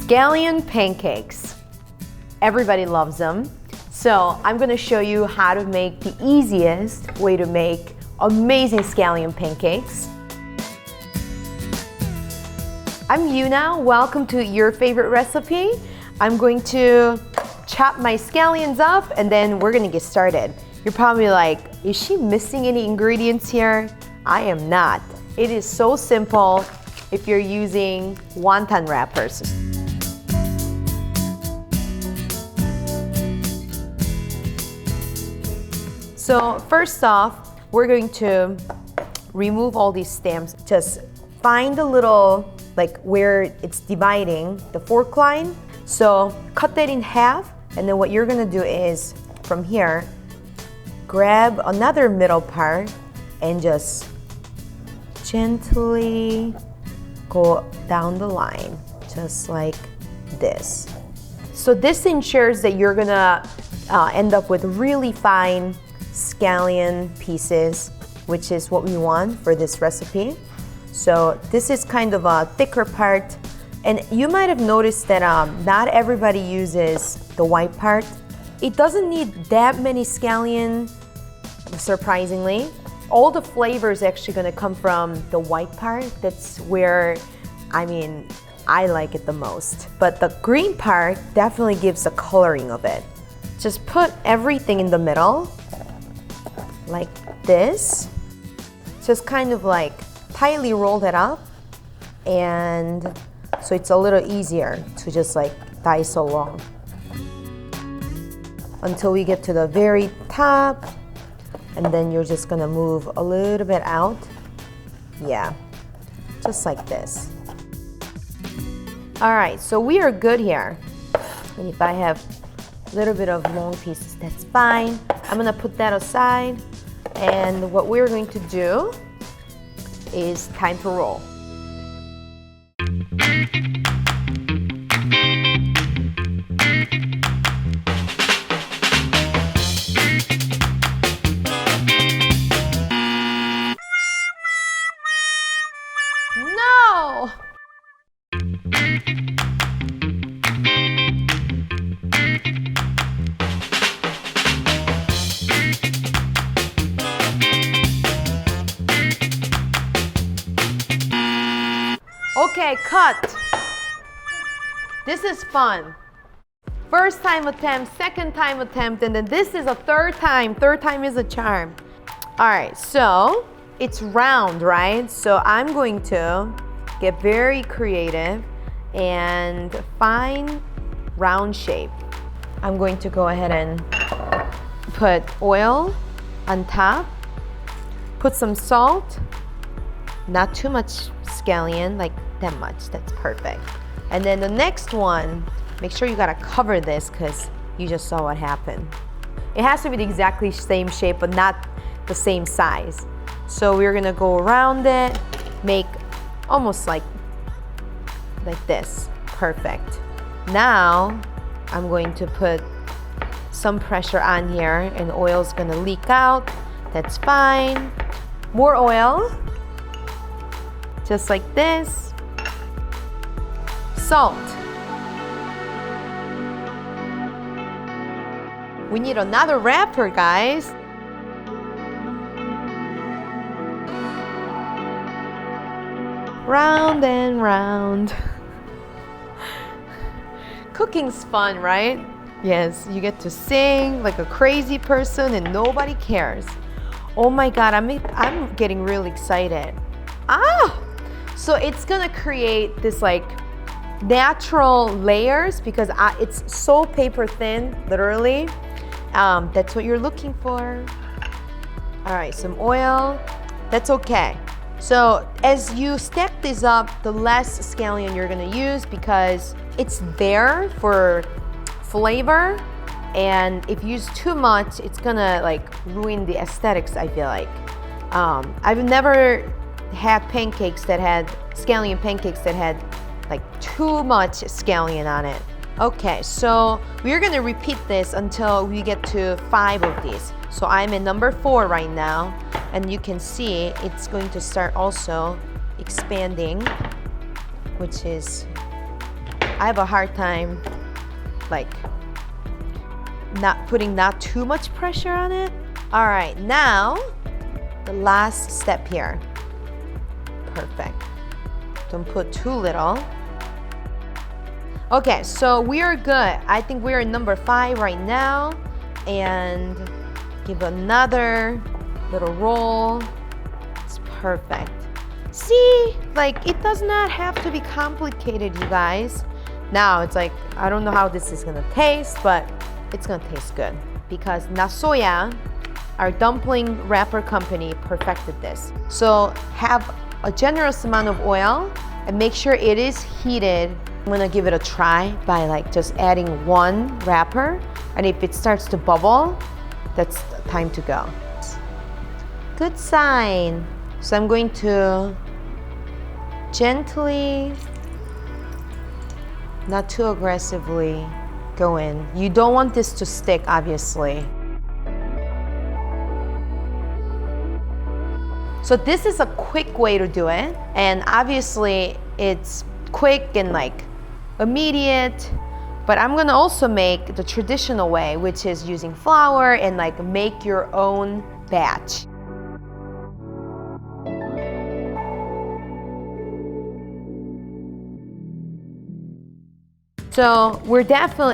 Scallion pancakes. Everybody loves them. So I'm gonna show you how to make the easiest way to make amazing scallion pancakes. I'm Yuna, welcome to your favorite recipe. I'm going to chop my scallions up and then we're gonna get started. You're probably like, is she missing any ingredients here? I am not. It is so simple if you're using wonton wrappers. So first off, we're going to remove all these stems. Just find the little, like where it's dividing, the fork line. So cut that in half, and then what you're gonna do is, from here, grab another middle part and just gently go down the line, just like this. So this ensures that you're gonna end up with really fine scallion pieces, which is what we want for this recipe. So this is kind of a thicker part, and you might have noticed that not everybody uses the white part. It doesn't need that many scallion, surprisingly. All the flavor is actually gonna come from the white part. That's where, I like it the most. But the green part definitely gives the coloring of it. Just put everything in the middle, like this. Just kind of like tightly roll that up, and so it's a little easier to just like dice along until we get to the very top, and then you're just gonna move a little bit out. Yeah, just like this. All right, so we are good here. And if I have a little bit of long pieces, that's fine. I'm gonna put that aside, and what we're going to do is time to roll. No! Okay, cut. This is fun. First time attempt, second time attempt, and then this is a third time. Third time is a charm. All right, so it's round, right? So I'm going to get very creative and find round shape. I'm going to go ahead and put oil on top, put some salt, not too much scallion, like that much, that's perfect. And then the next one, make sure you gotta cover this because you just saw what happened. It has to be the exactly same shape, but not the same size. So we're gonna go around it, make almost like this, perfect. Now, I'm going to put some pressure on here and oil's gonna leak out, that's fine. More oil, just like this. Salt. We need another wrapper, guys. Round and round. Cooking's fun, right? Yes, you get to sing like a crazy person and nobody cares. Oh my God, I'm getting really excited. So it's gonna create this like natural layers because it's so paper thin, literally. That's what you're looking for. All right, some oil. That's okay. So as you stack this up, the less scallion you're gonna use because it's there for flavor, and if you use too much, it's gonna like ruin the aesthetics, I feel like. I've never had pancakes that had scallion pancakes that had like too much scallion on it. Okay, so we're gonna repeat this until we get to 5 of these. So I'm in number 4 right now, and you can see it's going to start also expanding, which is I have a hard time like not putting too much pressure on it. All right, now the last step here. Perfect. Don't put too little. Okay, so we are good. I think we're in number 5 right now. And give another little roll. It's perfect. See, like it does not have to be complicated, you guys. Now it's like, I don't know how this is gonna taste, but it's gonna taste good because Nasoya, our dumpling wrapper company, perfected this. So have a generous amount of oil and make sure it is heated. I'm gonna give it a try by like just adding 1 wrapper, and if it starts to bubble, that's the time to go. Good sign. So I'm going to gently, not too aggressively, go in. You don't want this to stick, obviously. So this is a quick way to do it, and obviously it's quick and like immediate, but I'm gonna also make the traditional way, which is using flour and like make your own batch. So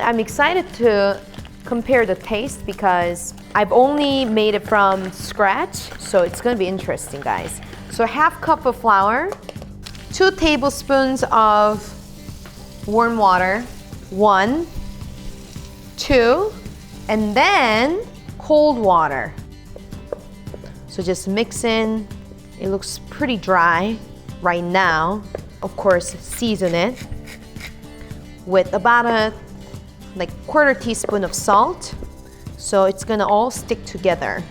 I'm excited to compare the taste because I've only made it from scratch, so it's gonna be interesting, guys. So 1/2 cup of flour, 2 tablespoons of warm water, 1, 2, and then cold water. So just mix in. It looks pretty dry right now. Of course, season it with about a 1/4 teaspoon of salt, so it's gonna all stick together.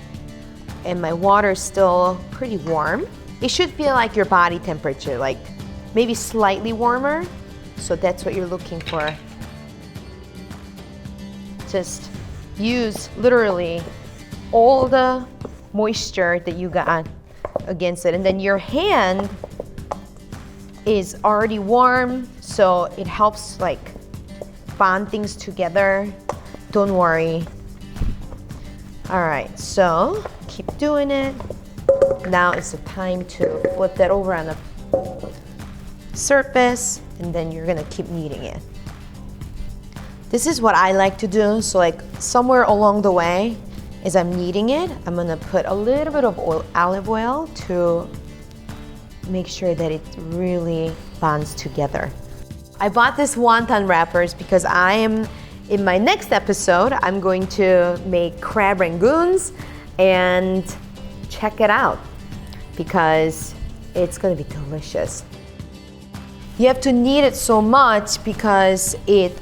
And my water is still pretty warm. It should feel like your body temperature, like maybe slightly warmer. So that's what you're looking for. Just use literally all the moisture that you got against it, and then your hand is already warm, so it helps like bond things together. Don't worry. All right, so keep doing it. Now is the time to flip that over on the surface, and then you're gonna keep kneading it. This is what I like to do. So like somewhere along the way, as I'm kneading it, I'm gonna put a little bit of olive oil to make sure that it really bonds together. I bought this wonton wrappers because in my next episode, I'm going to make crab rangoons, and check it out because it's gonna be delicious. You have to knead it so much because it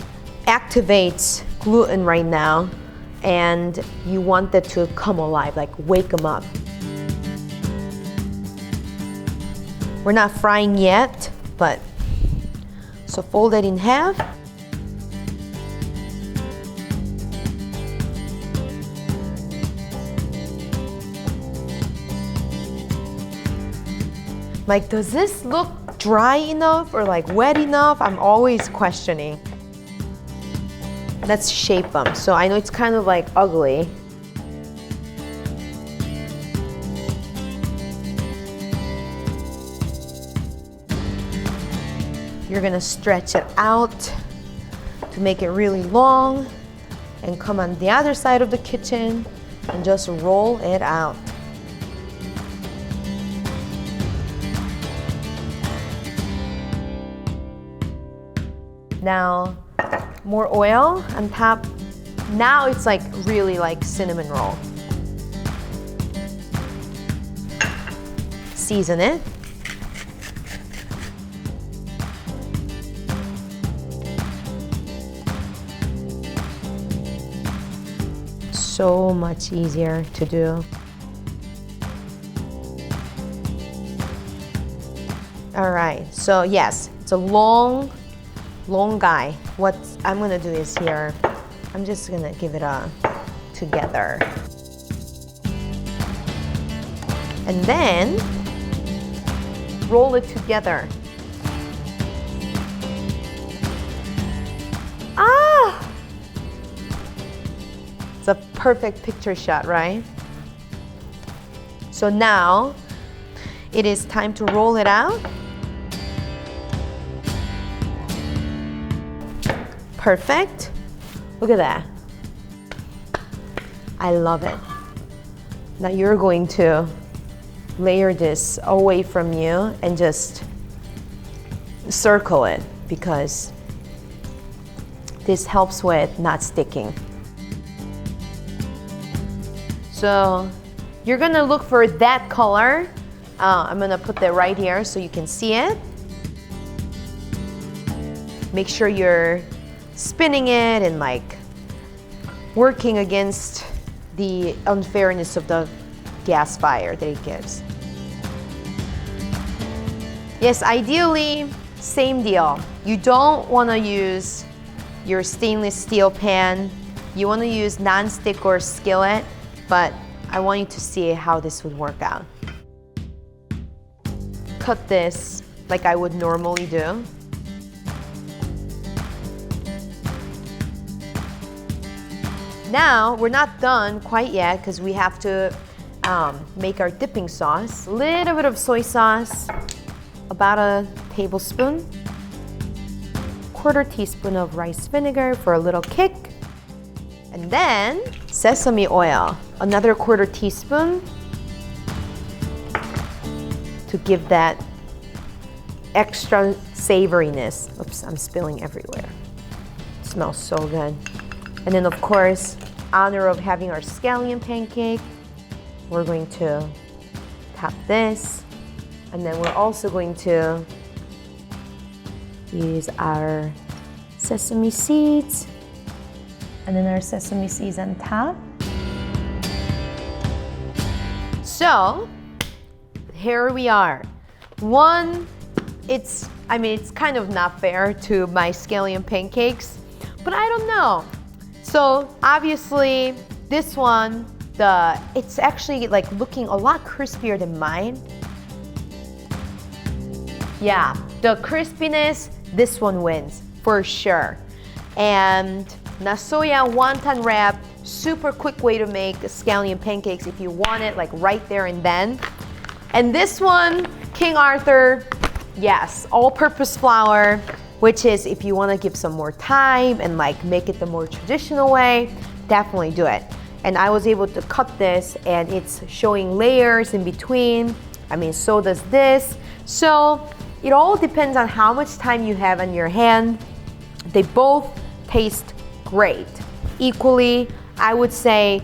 activates gluten right now, and you want that to come alive, like wake them up. We're not frying yet, but so fold it in half. Like, does this look dry enough or like wet enough? I'm always questioning. Let's shape them. So I know it's kind of like ugly. You're gonna stretch it out to make it really long, and come on the other side of the kitchen and just roll it out. Now, more oil on top. Now it's like really like cinnamon roll. Season it. So much easier to do. All right, so yes, it's a long guy. What I'm gonna do is here, I'm just gonna give it a together. And then roll it together. perfect picture shot, right? So now it is time to roll it out. Perfect. Look at that. I love it. Now you're going to layer this away from you and just circle it because this helps with not sticking. So you're gonna look for that color. I'm gonna put that right here so you can see it. Make sure you're spinning it and like working against the unfairness of the gas fire that it gives. Yes, ideally, same deal. You don't want to use your stainless steel pan. You want to use non-stick or skillet, but I want you to see how this would work out. Cut this like I would normally do. Now, we're not done quite yet because we have to make our dipping sauce. A little bit of soy sauce, about a tablespoon. 1/4 teaspoon of rice vinegar for a little kick. And then sesame oil, another 1/4 teaspoon to give that extra savoriness. Oops, I'm spilling everywhere. It smells so good. And then of course, honor of having our scallion pancake, we're going to top this. And then we're also going to use our sesame seeds. And then our sesame seeds on top. So, here we are. One, it's kind of not fair to my scallion pancakes, but I don't know. So obviously this one, it's actually like looking a lot crispier than mine. Yeah, the crispiness, this one wins for sure. And nasoya wonton wrap, super quick way to make scallion pancakes if you want it like right there and then. And this one, King Arthur, yes, all-purpose flour, which is if you want to give some more time and like make it the more traditional way, definitely do it. And I was able to cut this and it's showing layers in between. I mean, so does this. So it all depends on how much time you have on your hand. They both taste great. Equally, I would say,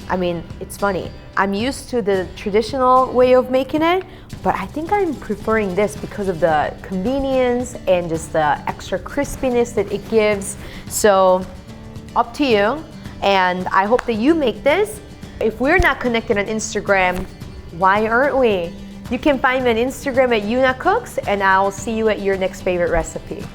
I mean, it's funny. I'm used to the traditional way of making it, but I think I'm preferring this because of the convenience and just the extra crispiness that it gives. So up to you. And I hope that you make this. If we're not connected on Instagram, why aren't we? You can find me on Instagram at Yuna Cooks, and I'll see you at your next favorite recipe.